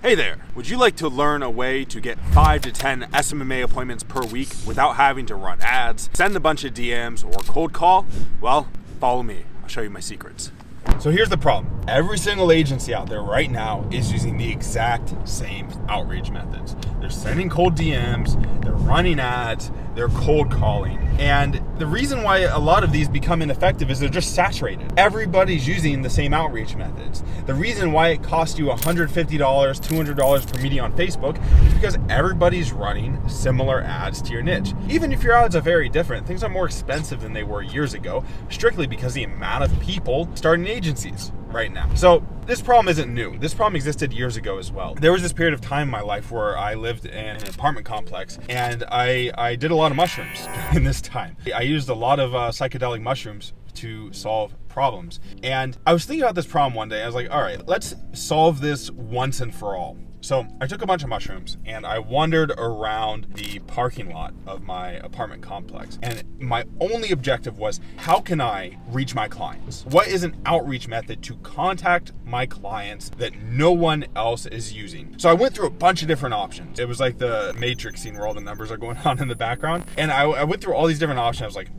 Hey there, would you like to learn a way to get 5 to 10 SMMA appointments per week without having to run ads, send a bunch of DMs, or cold call? Well, follow me, I'll show you my secrets. So here's the problem. Every single agency out there right now is using the exact same outreach methods. They're sending cold DMs, they're running ads, they're cold calling. And the reason why a lot of these become ineffective is they're just saturated. Everybody's using the same outreach methods. The reason why it costs you $150, $200 per meeting on Facebook is because everybody's running similar ads to your niche. Even if your ads are very different, things are more expensive than they were years ago, strictly because the amount of people starting agencies right now. So this problem isn't new. This problem existed years ago as well. There was this period of time in my life where I lived in an apartment complex and I did a lot of mushrooms in this time. I used a lot of psychedelic mushrooms to solve problems. And I was thinking about this problem one day. I was like, all right, let's solve this once and for all. So I took a bunch of mushrooms and I wandered around the parking lot of my apartment complex. And my only objective was, how can I reach my clients? What is an outreach method to contact my clients that no one else is using? So I went through a bunch of different options. It was like the Matrix scene where all the numbers are going on in the background. And I went through all these different options. I was like,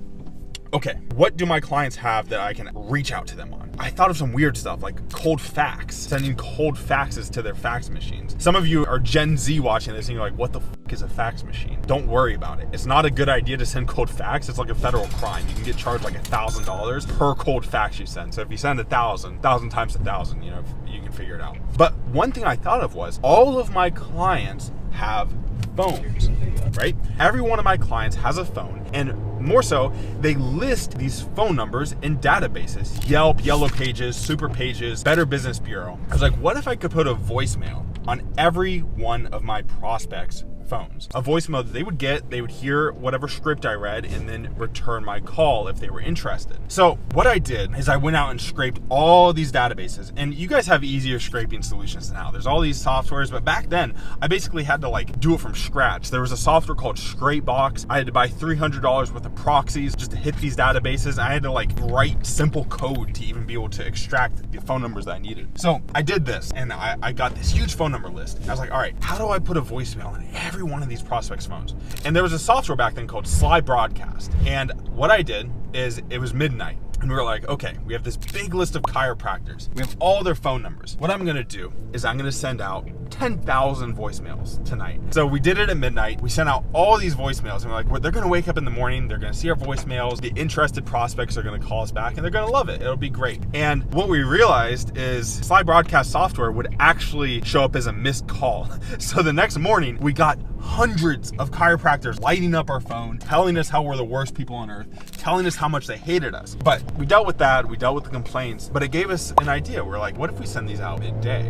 okay, what do my clients have that I can reach out to them on? I thought of some weird stuff like cold fax, sending cold faxes to their fax machines. Some of you are Gen Z watching this and you're like, what the is a fax machine? Don't worry about it. It's not a good idea to send cold fax. It's like a federal crime. You can get charged like $1,000 per cold fax you send. So if you send 1,000 times 1,000, you know, you can figure it out. But one thing I thought of was all of my clients have phones, right? Every one of my clients has a phone, and more so, they list these phone numbers in databases. Yelp, Yellow Pages, Super Pages, Better Business Bureau. I was like, what if I could put a voicemail on every one of my prospects' phones? A voicemail that they would hear whatever script I read and then return my call if they were interested. So what I did is I went out and scraped all these databases, and you guys have easier scraping solutions now. There's all these softwares, but back then I basically had to like do it from scratch. There was a software called Scrapebox. I had to buy $300 worth of proxies just to hit these databases. I had to like write simple code to even be able to extract the phone numbers that I needed. So I did this and I got this huge phone number list. I was like, all right, how do I put a voicemail on every one of these prospects' phones? And there was a software back then called Sly Broadcast. And what I did is it was midnight. And we were like, okay, we have this big list of chiropractors. We have all their phone numbers. What I'm gonna do is I'm gonna send out 10,000 voicemails tonight. So we did it at midnight. We sent out all these voicemails and we're like, they're gonna wake up in the morning, they're gonna see our voicemails, the interested prospects are gonna call us back and they're gonna love it. It'll be great. And what we realized is Sly Broadcast software would actually show up as a missed call. So the next morning we got hundreds of chiropractors lighting up our phone, telling us how we're the worst people on earth, telling us how much they hated us. But we dealt with that, we dealt with the complaints, but it gave us an idea. We're like, what if we send these out midday,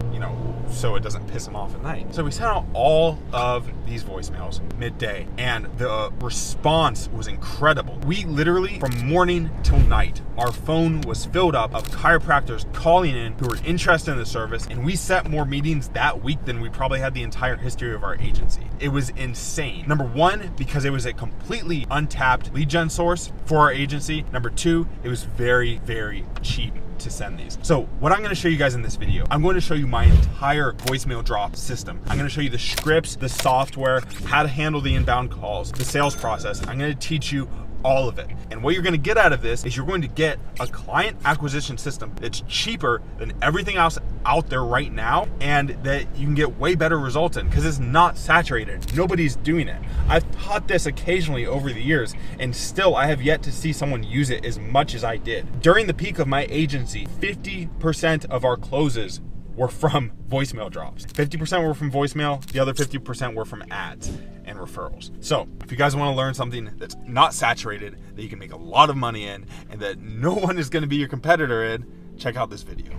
so it doesn't piss them off at night? So we sent out all of these voicemails midday, and the response was incredible. We literally, from morning till night, our phone was filled up of chiropractors calling in who were interested in the service, and we set more meetings that week than we probably had the entire history of our agency. It was insane. Number one, because it was a completely untapped lead gen source for our agency. Number two, it was very, very cheap to send these. So what I'm going to show you guys in this video, I'm going to show you my entire voicemail drop system. I'm going to show you the scripts, the software, how to handle the inbound calls, the sales process. I'm going to teach you all of it. And what you're going to get out of this is you're going to get a client acquisition system that's cheaper than everything else out there right now, and that you can get way better results in because it's not saturated. Nobody's doing it. I've taught this occasionally over the years, and still I have yet to see someone use it as much as I did. During the peak of my agency, 50% of our closes were from voicemail drops. 50% were from voicemail, the other 50% were from ads and referrals. So if you guys want to learn something that's not saturated, that you can make a lot of money in, and that no one is going to be your competitor in, check out this video.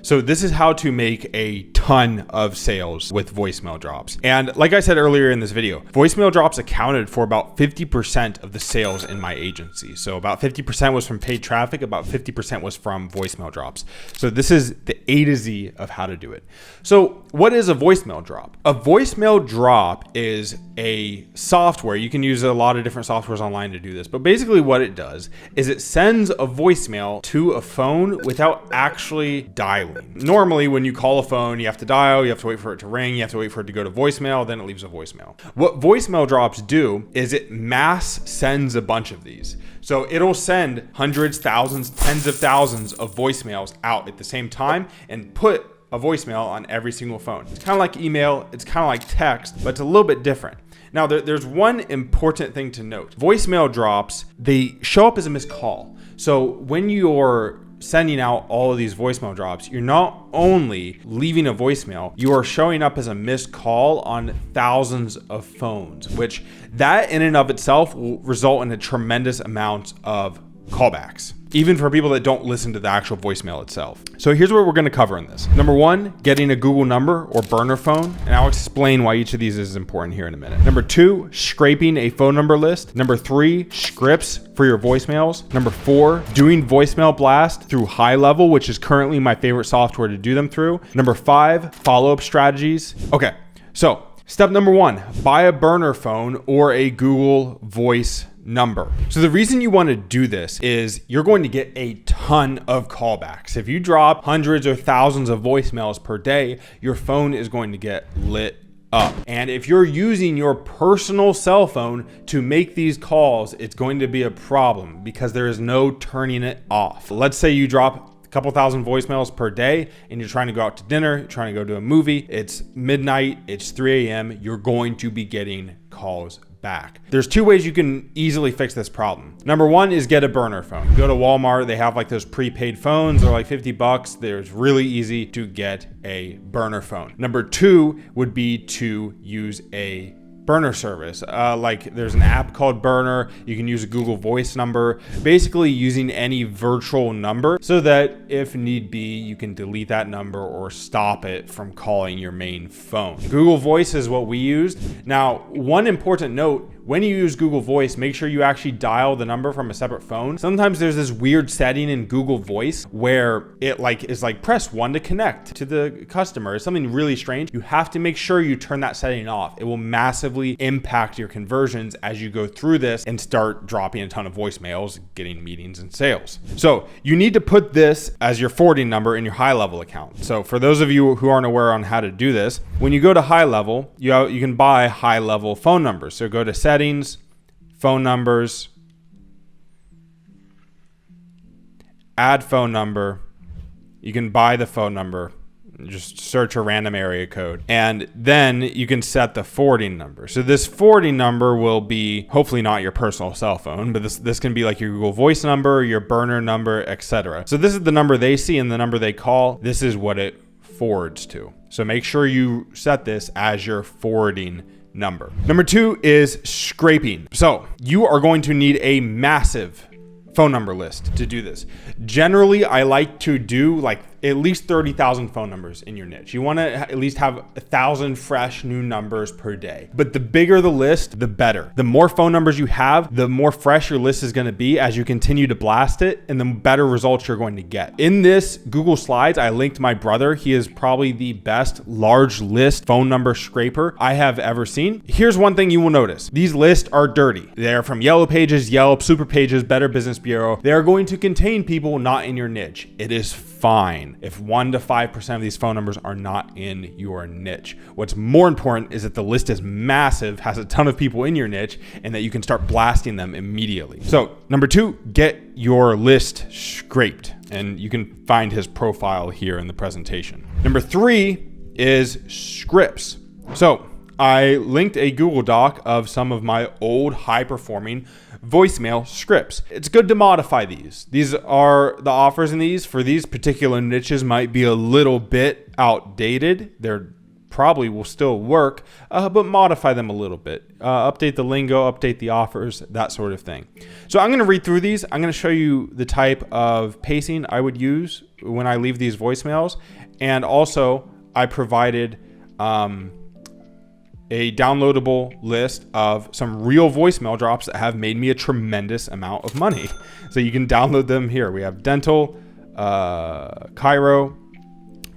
So this is how to make a ton of sales with voicemail drops. And like I said earlier in this video, voicemail drops accounted for about 50% of the sales in my agency. So about 50% was from paid traffic, about 50% was from voicemail drops. So this is the A to Z of how to do it. So what is a voicemail drop? A voicemail drop is a software. You can use a lot of different softwares online to do this, but basically what it does is it sends a voicemail to a phone without actually dialing. handling. Normally, when you call a phone, you have to dial, you have to wait for it to ring, you have to wait for it to go to voicemail, then it leaves a voicemail. What voicemail drops do is it mass sends a bunch of these. So it'll send hundreds, thousands, tens of thousands of voicemails out at the same time and put a voicemail on every single phone. It's kind of like email, it's kind of like text, but it's a little bit different. Now, there's one important thing to note. Voicemail drops, they show up as a missed call. So when you're sending out all of these voicemail drops, you're not only leaving a voicemail, you are showing up as a missed call on thousands of phones, which that in and of itself will result in a tremendous amount of callbacks, even for people that don't listen to the actual voicemail itself. So here's what we're going to cover in this. Number one, getting a Google number or burner phone. And I'll explain why each of these is important here in a minute. Number two, scraping a phone number list. Number three, scripts for your voicemails. Number four, doing voicemail blast through High Level, which is currently my favorite software to do them through. Number five, follow-up strategies. Okay, so step number one, buy a burner phone or a Google Voice number. So the reason you want to do this is you're going to get a ton of callbacks. If you drop hundreds or thousands of voicemails per day, your phone is going to get lit up. And if you're using your personal cell phone to make these calls, it's going to be a problem because there is no turning it off. Let's say you drop a couple thousand voicemails per day and you're trying to go out to dinner, you're trying to go to a movie, it's midnight, it's 3 a.m., you're going to be getting calls back. There's two ways you can easily fix this problem. Number one is get a burner phone. Go to Walmart, they have like those prepaid phones, they're like $50. There's really easy to get a burner phone. Number two would be to use a burner service. Like there's an app called Burner. You can use a Google Voice number, basically using any virtual number so that if need be, you can delete that number or stop it from calling your main phone. Google Voice is what we used. Now, one important note, when you use Google Voice, make sure you actually dial the number from a separate phone. Sometimes there's this weird setting in Google Voice where it is like press 1 to connect to the customer. It's something really strange. You have to make sure you turn that setting off. It will massively impact your conversions as you go through this and start dropping a ton of voicemails, getting meetings and sales. So you need to put this as your forwarding number in your High Level account. So for those of you who aren't aware on how to do this, when you go to High Level, you can buy High Level phone numbers. So go to settings, phone numbers, add phone number. You can buy the phone number, just search a random area code, and then you can set the forwarding number. So this forwarding number will be hopefully not your personal cell phone, but this can be like your Google Voice number, your burner number, etc. So this is the number they see and the number they call. This is what it forwards to. So make sure you set this as your forwarding number. Number two is scraping. So you are going to need a massive phone number list to do this. Generally, I like to do like at least 30,000 phone numbers in your niche. You want to at least have 1,000 fresh new numbers per day. But the bigger the list, the better. The more phone numbers you have, the more fresh your list is going to be as you continue to blast it, and the better results you're going to get. In this Google Slides, I linked my brother. He is probably the best large list phone number scraper I have ever seen. Here's one thing you will notice. These lists are dirty. They're from Yellow Pages, Yelp, Super Pages, Better Business Bureau. They are going to contain people not in your niche. It is fine if 1 to 5% of these phone numbers are not in your niche. What's more important is that the list is massive, has a ton of people in your niche, and that you can start blasting them immediately. So number two, get your list scraped, and you can find his profile here in the presentation. Number three is scripts. So I linked a Google Doc of some of my old high-performing voicemail scripts. It's good to modify these. These are the offers in these for these particular niches might be a little bit outdated. They're probably will still work, but modify them a little bit. Update the lingo, update the offers, that sort of thing. So I'm going to read through these. I'm going to show you the type of pacing I would use when I leave these voicemails. And also I provided a downloadable list of some real voicemail drops that have made me a tremendous amount of money. So you can download them here. We have dental, Cairo,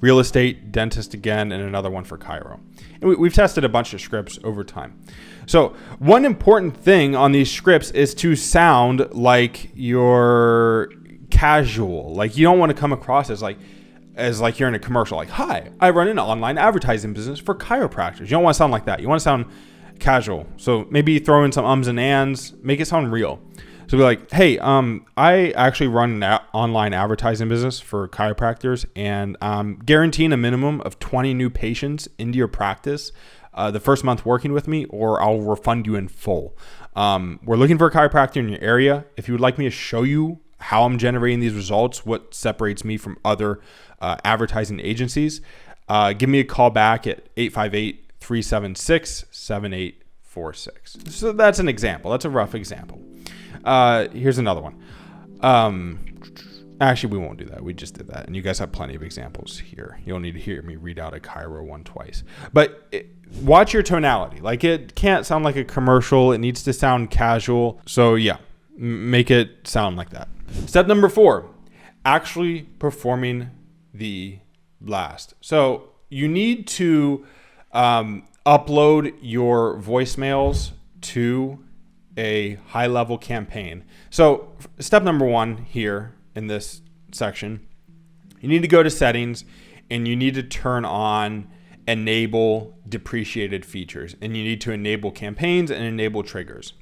real estate, dentist again, and another one for Cairo. And we've tested a bunch of scripts over time. So one important thing on these scripts is to sound like you're casual. Like you don't want to come across as like, as like you're in a commercial, like, hi, I run an online advertising business for chiropractors. You don't want to sound like that. You want to sound casual. So maybe throw in some ums and ands, make it sound real. So be like, hey, I actually run an online advertising business for chiropractors, and I'm guaranteeing a minimum of 20 new patients into your practice the first month working with me, or I'll refund you in full. We're looking for a chiropractor in your area. If you would like me to show you how I'm generating these results, what separates me from other advertising agencies, give me a call back at 858-376-7846. So that's an example. That's a rough example. Here's another one. Actually, we won't do that. We just did that. And you guys have plenty of examples here. You'll need to hear me read out a Chiro one twice. But watch your tonality. Like, it can't sound like a commercial. It needs to sound casual. So yeah, make it sound like that. Step number 4, actually performing the blast. So you need to upload your voicemails to a high-level campaign. So step number 1 here in this section, you need to go to settings and you need to turn on enable depreciated features, and you need to enable campaigns and enable triggers.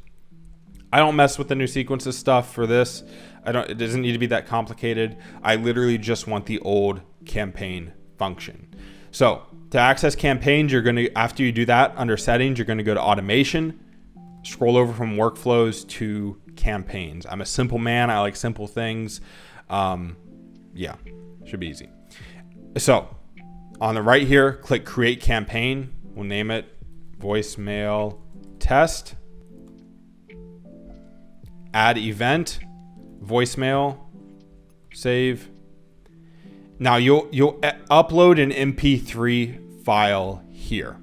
I don't mess with the new sequences stuff for this. It doesn't need to be that complicated. I literally just want the old campaign function. So to access campaigns, after you do that under settings, you're going to go to automation, scroll over from workflows to campaigns. I'm a simple man. I like simple things. Yeah, should be easy. So on the right here, click create campaign. We'll name it voicemail test. Add event, voicemail, save. Now you'll upload an MP3 file here.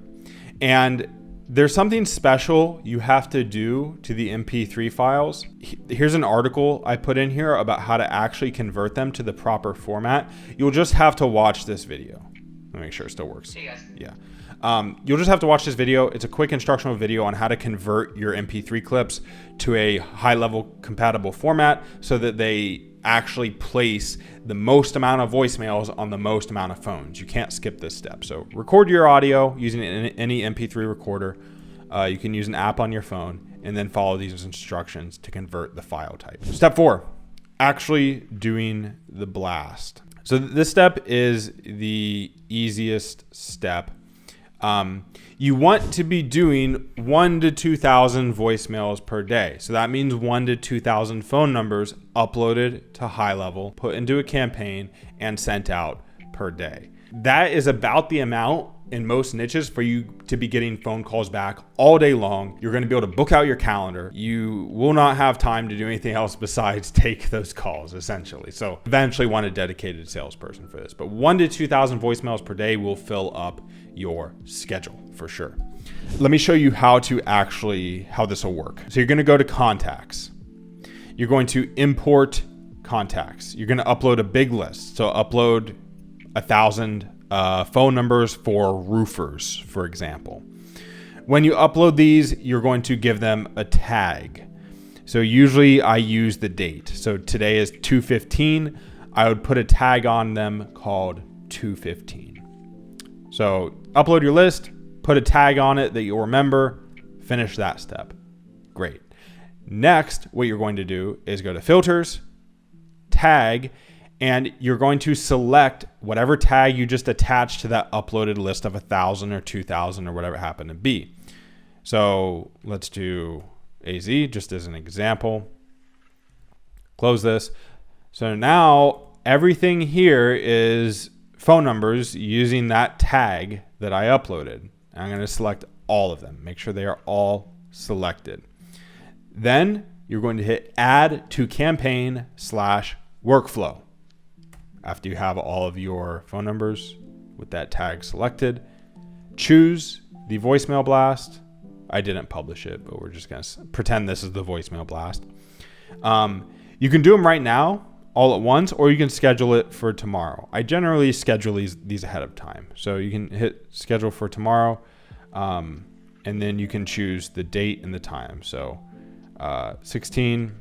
And there's something special you have to do to the MP3 files. Here's an article I put in here about how to actually convert them to the proper format. You'll just have to watch this video. Let me make sure it still works. Hey guys. Yeah. You'll just have to watch this video. It's a quick instructional video on how to convert your MP3 clips to a high-level compatible format so that they actually place the most amount of voicemails on the most amount of phones. You can't skip this step. So record your audio using any MP3 recorder. You can use an app on your phone and then follow these instructions to convert the file type. Step 4, actually doing the blast. So this step is the easiest step. You want to be doing 1,000 to 2,000 voicemails per day. So that means 1,000 to 2,000 phone numbers uploaded to high level, put into a campaign, and sent out per day. That is about the amount in most niches for you to be getting phone calls back all day long. You're going to be able to book out your calendar. You will not have time to do anything else besides take those calls, essentially. So eventually want a dedicated salesperson for this. But 1,000 to 2,000 voicemails per day will fill up your schedule for sure. Let me show you how this will work. So you're going to go to contacts. You're going to import contacts. You're going to upload a big list. So upload 1,000 phone numbers for roofers, for example. When you upload these, you're going to give them a tag. So usually I use the date. So today is 2/15. I would put a tag on them called 2/15. So upload your list, put a tag on it that you'll remember, finish that step. Great. Next, what you're going to do is go to filters, tag, and you're going to select whatever tag you just attached to that uploaded list of 1,000 or 2,000 or whatever it happened to be. So let's do AZ just as an example. Close this. So now everything here is phone numbers using that tag that I uploaded. I'm going to select all of them. Make sure they are all selected. Then you're going to hit add to campaign/workflow. After you have all of your phone numbers with that tag selected, choose the voicemail blast. I didn't publish it, but we're just going to pretend this is the voicemail blast. You can do them right now all at once, or you can schedule it for tomorrow. I generally schedule these ahead of time. So you can hit schedule for tomorrow, and then you can choose the date and the time. So 16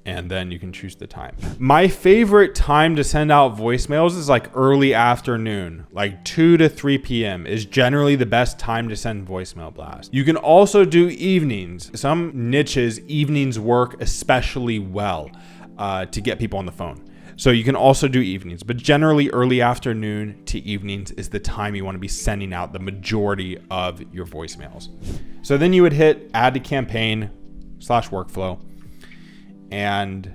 and then you can choose the time. My favorite time to send out voicemails is like early afternoon, like 2 to 3 p.m. is generally the best time to send voicemail blasts. You can also do evenings. Some niches, evenings work especially well to get people on the phone. So you can also do evenings, but generally early afternoon to evenings is the time you want to be sending out the majority of your voicemails. So then you would hit add to campaign /workflow. And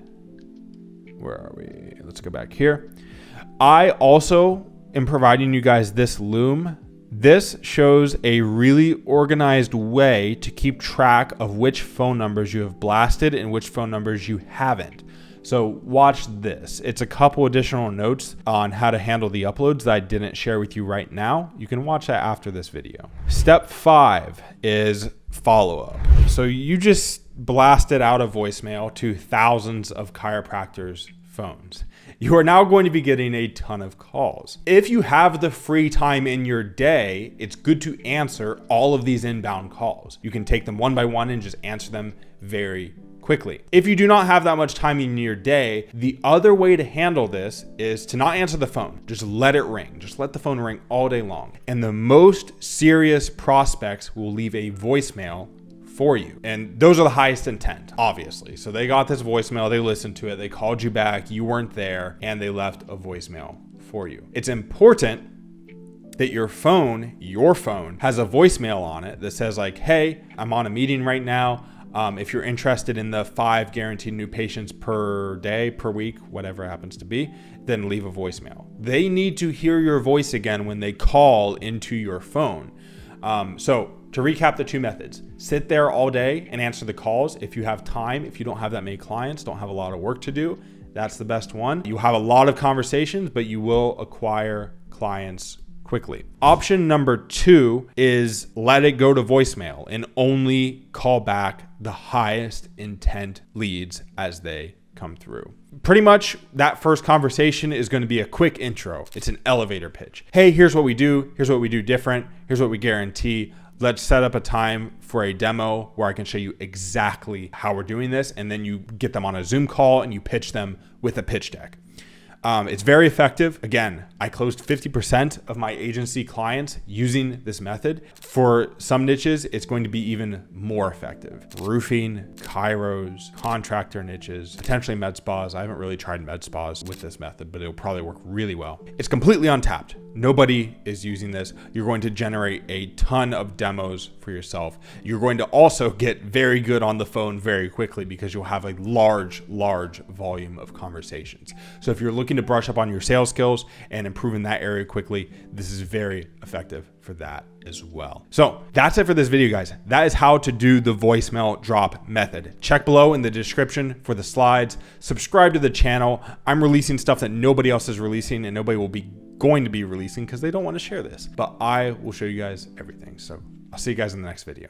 where are we? Let's go back here. I also am providing you guys this Loom. This shows a really organized way to keep track of which phone numbers you have blasted and which phone numbers you haven't. So watch this. It's a couple additional notes on how to handle the uploads that I didn't share with you right now. You can watch that after this video. Step 5 is follow-up. So you just blasted out a voicemail to thousands of chiropractors' phones. You are now going to be getting a ton of calls. If you have the free time in your day, it's good to answer all of these inbound calls. You can take them one by one and just answer them very quickly. If you do not have that much time in your day, the other way to handle this is to not answer the phone. Just let it ring. Just let the phone ring all day long. And the most serious prospects will leave a voicemail for you. And those are the highest intent, obviously. So they got this voicemail, they listened to it, they called you back, you weren't there, and they left a voicemail for you. It's important that your phone has a voicemail on it that says like, hey, I'm on a meeting right now. If you're interested in the 5 guaranteed new patients per day, per week, whatever it happens to be, then leave a voicemail. They need to hear your voice again when they call into your phone. So to recap the 2 methods, sit there all day and answer the calls. If you have time, if you don't have that many clients, don't have a lot of work to do, that's the best one. You have a lot of conversations, but you will acquire clients quickly. Option number 2 is let it go to voicemail and only call back the highest intent leads as they come through. Pretty much that first conversation is going to be a quick intro. It's an elevator pitch. Hey, here's what we do. Here's what we do different. Here's what we guarantee. Let's set up a time for a demo where I can show you exactly how we're doing this. And then you get them on a Zoom call and you pitch them with a pitch deck. It's very effective. Again, I closed 50% of my agency clients using this method. For some niches, it's going to be even more effective. Roofing, chiros, contractor niches, potentially med spas. I haven't really tried med spas with this method, but it'll probably work really well. It's completely untapped. Nobody is using this. You're going to generate a ton of demos for yourself. You're going to also get very good on the phone very quickly because you'll have a large volume of conversations. So if you're looking to brush up on your sales skills and improve in that area quickly, this is very effective for that as well. So that's it for this video, guys. That is how to do the voicemail drop method. Check below in the description for the slides. Subscribe to the channel. I'm releasing stuff that nobody else is releasing and nobody will be going to be releasing because they don't want to share this. But I will show you guys everything. So I'll see you guys in the next video.